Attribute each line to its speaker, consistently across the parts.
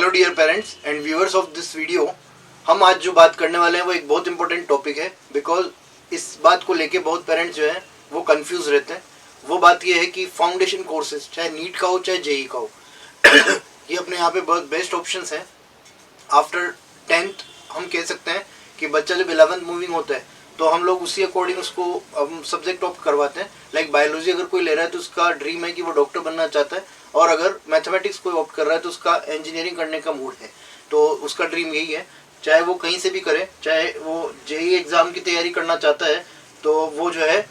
Speaker 1: Hello dear parents and viewers of this video. हम आज जो बात करने वाले हैं वो एक बहुत इंपॉर्टेंट टॉपिक है, बिकॉज इस बात को लेके बहुत पेरेंट्स जो है वो कंफ्यूज रहते हैं। वो बात ये है कि फाउंडेशन कोर्सेज चाहे नीट का हो चाहे जेई का हो ये अपने यहाँ पे बहुत बेस्ट ऑप्शंस हैं। आफ्टर 10th हम कह सकते हैं कि बच्चा जब 11th मूविंग होता है तो हम लोग उसी अकॉर्डिंग उसको हम सब्जेक्ट ऑप्ट करवाते हैं। लाइक बायोलॉजी अगर कोई ले रहा है तो उसका ड्रीम है कि वो डॉक्टर बनना चाहता है, और अगर मैथमेटिक्स कोई ऑप्ट कर रहा है तो उसका इंजीनियरिंग करने का मूड है, तो उसका ड्रीम यही है। चाहे वो कहीं से भी करे, चाहे वो जेई एग्ज़ाम की तैयारी करना चाहता है तो वो जो है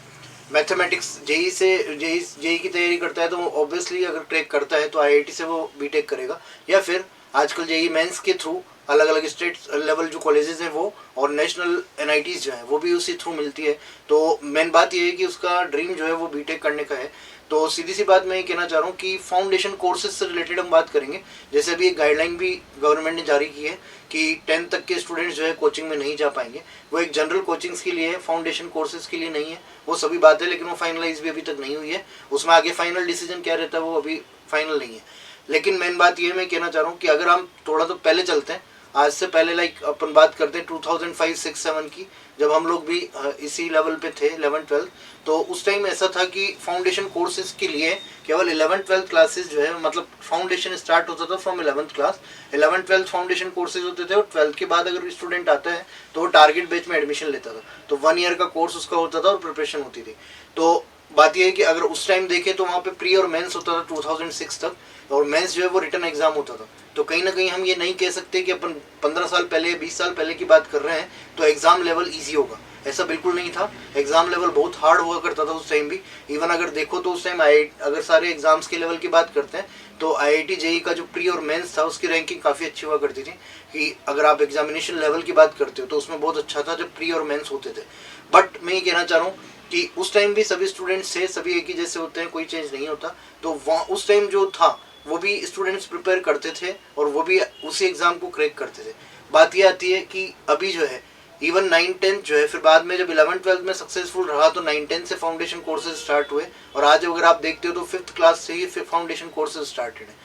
Speaker 1: मैथमेटिक्स जेई की तैयारी करता है तो ऑब्वियसली अगर क्रैक करता है तो आईआईटी से वो बीटेक करेगा, या फिर आजकल जेई मेंस के थ्रू अलग अलग स्टेट लेवल जो कॉलेजेस हैं वो और नेशनल एनआईटीज जो है वो भी उसी थ्रू मिलती है। तो मेन बात ये है कि उसका ड्रीम जो है वो बीटेक करने का है। तो सीधी सी बात मैं ये कहना चाह रहा हूँ कि फाउंडेशन कोर्सेज से रिलेटेड हम बात करेंगे। जैसे अभी एक गाइडलाइन भी गवर्नमेंट ने जारी की है कि 10th तक के स्टूडेंट्स जो है कोचिंग में नहीं जा पाएंगे। वो एक जनरल कोचिंग्स के लिए है, फाउंडेशन कोर्सेज के लिए नहीं है। वो सभी बात है, लेकिन वो फाइनलाइज भी अभी तक नहीं हुई है। उसमें आगे फाइनल डिसीजन क्या रहता है वो अभी फाइनल नहीं है। लेकिन मेन बात ये मैं कहना चाह रहा हूँ कि अगर हम थोड़ा तो पहले चलते हैं, आज से पहले लाइक अपन बात करते हैं 2005, 6, 7 की, जब हम लोग भी इसी लेवल पे थे 11th 12th। तो उस टाइम ऐसा था कि फाउंडेशन कोर्सेज के लिए केवल 11th 12th क्लासेस जो है, मतलब फाउंडेशन स्टार्ट होता था from 11th class. 11th 12th foundation courses होते थे, और 12th के बाद अगर स्टूडेंट आता है तो वो टारगेट बैच में एडमिशन लेता था। तो 1 ईयर का कोर्स उसका होता था और प्रिपरेशन होती थी। तो बात यह है कि अगर उस टाइम देखें तो वहाँ पे प्री और मेंस होता था 2006 तक, और मेंस जो है वो रिटन एग्जाम होता था। तो कहीं ना कहीं हम ये नहीं कह सकते कि अपन 15 साल पहले 20 साल पहले की बात कर रहे हैं तो एग्जाम लेवल इजी होगा, ऐसा बिल्कुल नहीं था। एग्जाम लेवल बहुत हार्ड हुआ करता था उस टाइम भी। इवन अगर देखो तो उस टाइम अगर सारे एग्जाम्स के लेवल की बात करते हैं तो आईआईटी जेई का जो प्री और मेंस था उसकी रैंकिंग काफ़ी अच्छी हुआ करती थी। कि अगर आप एग्जामिनेशन लेवल की बात करते हो तो उसमें बहुत अच्छा था जब प्री और मेंस होते थे। बट मैं ये कहना चाह रहा हूँ कि उस टाइम भी सभी स्टूडेंट्स थे, सभी एक ही जैसे होते हैं, कोई चेंज नहीं होता। तो वहाँ उस टाइम जो था वो भी स्टूडेंट्स प्रिपेयर करते थे और वो भी उसी एग्ज़ाम को क्रैक करते थे। बात ये आती है कि अभी जो है इवन 9-10 जो है, फिर बाद में जब 11th 12th में सक्सेसफुल रहा तो 9-10 से फाउंडेशन कोर्सेज स्टार्ट हुए, और आज अगर आप देखते हो तो 5th क्लास से ही फाउंडेशन कोर्सेज स्टार्टेड है।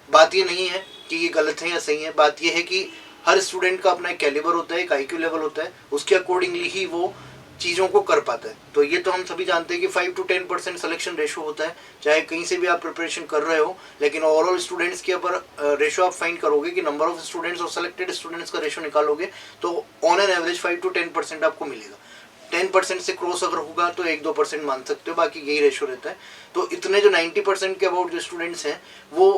Speaker 1: बात ये नहीं है कि ये गलत है या सही है, बात ये है कि हर स्टूडेंट का अपना एक कैलिबर होता है, एक आईक्यू लेवल होता है, उसके अकॉर्डिंगली ही वो चीज़ों को कर पाता है। तो ये तो हम सभी जानते हैं कि 5 to 10% सिलेक्शन रेशो होता है, चाहे कहीं से भी आप प्रिपरेशन कर रहे हो। लेकिन ओवरऑल स्टूडेंट्स के ऊपर रेशो आप फाइंड करोगे कि नंबर ऑफ स्टूडेंट्स और सेलेक्टेड स्टूडेंट्स का रेशो निकालोगे तो ऑन एन एवरेज 5 to 10% आपको मिलेगा। 10% से क्रॉस अगर होगा तो 1-2% मान सकते हो, बाकी यही रेशो रहता है। तो इतने जो 90% के अबाउट जो स्टूडेंट्स हैं वो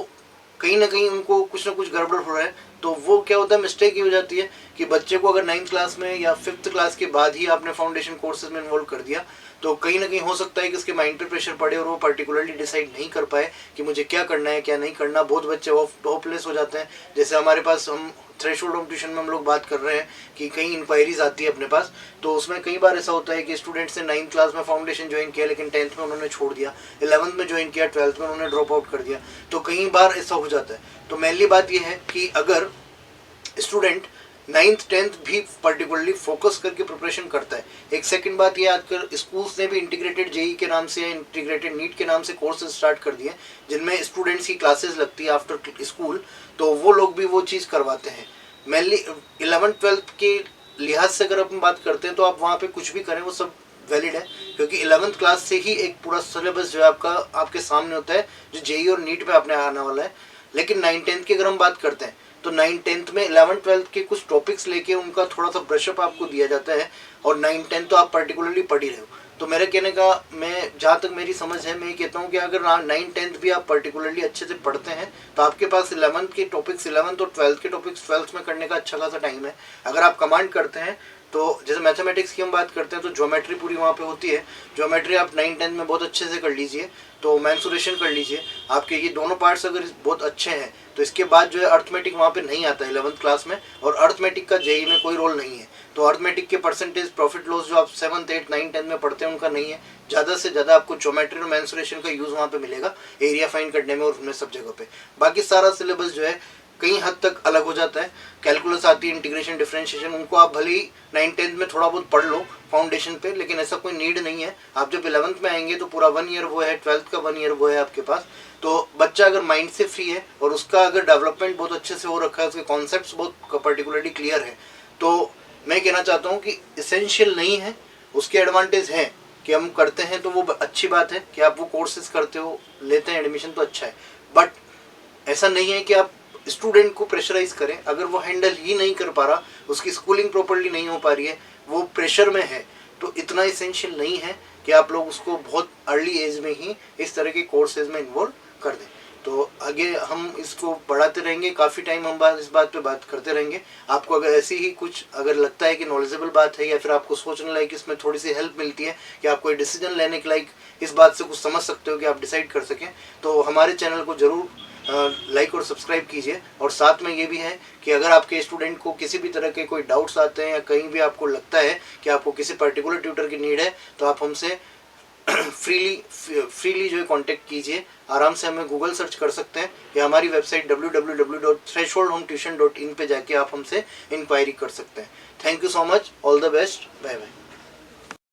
Speaker 1: कहीं ना कहीं उनको कुछ ना कुछ गड़बड़ हो रहा है। तो वो क्या होता है, मिस्टेक ये हो जाती है कि बच्चे को अगर 9th क्लास में या 5th क्लास के बाद ही आपने फाउंडेशन कोर्सेज में इन्वॉल्व कर दिया तो कहीं ना कहीं हो सकता है कि उसके माइंड पे प्रेशर पड़े और वो पर्टिकुलरली डिसाइड नहीं कर पाए कि मुझे क्या करना है क्या नहीं करना। बहुत बच्चे होपलेस हो जाते हैं। जैसे हमारे पास हम थ्रेशोल्ड ऑफ ट्यूशन में हम लोग बात कर रहे हैं कि कई इंक्वायरीज आती है अपने पास, तो उसमें कई बार ऐसा होता है कि स्टूडेंट्स ने 9th क्लास में फाउंडेशन ज्वाइन किया लेकिन 10th में उन्होंने छोड़ दिया, 11th में ज्वाइन किया, 12th में उन्होंने ड्रॉप आउट कर दिया। तो कई बार ऐसा हो जाता है। तो मेनली बात यह है कि अगर स्टूडेंट 9th 10th भी पर्टिकुलरली फोकस करके प्रिपरेशन करता है। एक सेकंड बात ये, आजकल स्कूल्स ने भी इंटीग्रेटेड जेई के नाम से या इंटीग्रेटेड नीट के नाम से कोर्सेज स्टार्ट कर दिए जिनमें स्टूडेंट्स की क्लासेस लगती है आफ्टर स्कूल, तो वो लोग भी वो चीज़ करवाते हैं। मेनली 11th 12th के लिहाज से अगर अपन बात करते हैं तो आप वहाँ पे कुछ भी करें वो सब वैलिड है, क्योंकि 11th क्लास से ही एक पूरा सिलेबस जो है आपका आपके सामने होता है जो जेई और नीट पे आपने आने वाला है। लेकिन 9-10 की अगर हम बात करते हैं तो 9-10 में 11th 12th के कुछ टॉपिक्स लेके उनका थोड़ा सा ब्रशअप आपको दिया जाता है, और 9-10 तो आप पर्टिकुलरली पढ़ ही रहे हो। तो मेरे कहने का, मैं जहाँ तक मेरी समझ है, मैं ये कहता हूँ कि अगर 9-10 भी आप पर्टिकुलरली अच्छे से पढ़ते हैं तो आपके पास 11th के टॉपिक्स 11th और 12th के टॉपिक्स 12th में करने का अच्छा खासा टाइम है। अगर आप कमांड करते हैं तो जैसे मैथमेटिक्स की हम बात करते हैं तो ज्योमेट्री पूरी वहाँ पे होती है। ज्योमेट्री आप 9-10 में बहुत अच्छे से कर लीजिए, तो मैंसुरेशन कर लीजिए। आपके ये दोनों पार्ट्स अगर बहुत अच्छे हैं तो इसके बाद जो है अर्थमेटिक वहाँ पे नहीं आता है 11th क्लास में, और अर्थमेटिक का जेई में कोई रोल नहीं है। तो अर्थमेटिक के परसेंटेज प्रॉफिट लॉस जो आप 7th 8th 9th 10th में पढ़ते हैं उनका नहीं है। ज़्यादा से ज़्यादा आपको ज्योमेट्री और मैंसुरेशन का यूज़ वहाँ पे मिलेगा एरिया फाइंड करने में और उनमें सब जगह पे। बाकी सारा सिलेबस जो है कई हद तक अलग हो जाता है। कैलकुलस आती है, इंटीग्रेशन, डिफरेंशिएशन, उनको आप भले ही 9th-10th में थोड़ा बहुत पढ़ लो फाउंडेशन पे, लेकिन ऐसा कोई नीड नहीं है। आप जब 11th में आएंगे तो पूरा 1 ईयर वो है, 12th का 1 ईयर वो है आपके पास। तो बच्चा अगर माइंड से फ्री है और उसका अगर डेवलपमेंट बहुत अच्छे से हो रखा है, उसके कॉन्सेप्ट्स बहुत पर्टिकुलरली क्लियर है, तो मैं कहना चाहता हूँ कि इसेंशियल नहीं है। उसके एडवांटेज हैं कि हम करते हैं तो वो अच्छी बात है कि आप वो कोर्सेज करते हो, लेते हैं एडमिशन तो अच्छा है, बट ऐसा नहीं है कि आप स्टूडेंट को प्रेशराइज करें। अगर वो हैंडल ही नहीं कर पा रहा, उसकी स्कूलिंग प्रॉपर्ली नहीं हो पा रही है, वो प्रेशर में है, तो इतना इसेंशियल नहीं है कि आप लोग उसको बहुत अर्ली एज में ही इस तरह के कोर्सेज में इन्वॉल्व कर दें। तो आगे हम इसको बढ़ाते रहेंगे, काफ़ी टाइम हम इस बात पे बात करते रहेंगे। आपको अगर ऐसी ही कुछ अगर लगता है कि नॉलेजेबल बात है, या फिर आपको सोचने लायक इसमें थोड़ी सी हेल्प मिलती है, कि आप कोई डिसीजन लेने के लायक इस बात से कुछ समझ सकते हो कि आप डिसाइड कर सकें, तो हमारे चैनल को ज़रूर लाइक और सब्सक्राइब कीजिए। और साथ में ये भी है कि अगर आपके स्टूडेंट को किसी भी तरह के कोई डाउट्स आते हैं, या कहीं भी आपको लगता है कि आपको किसी पर्टिकुलर ट्यूटर की नीड है, तो आप हमसे फ्रीली जो है कांटेक्ट कीजिए। आराम से हमें गूगल सर्च कर सकते हैं, या हमारी वेबसाइट www.thresholdhometuition.in पे जाके आप हमसे इंक्वायरी कर सकते हैं। Thank you so much, all the best, bye bye.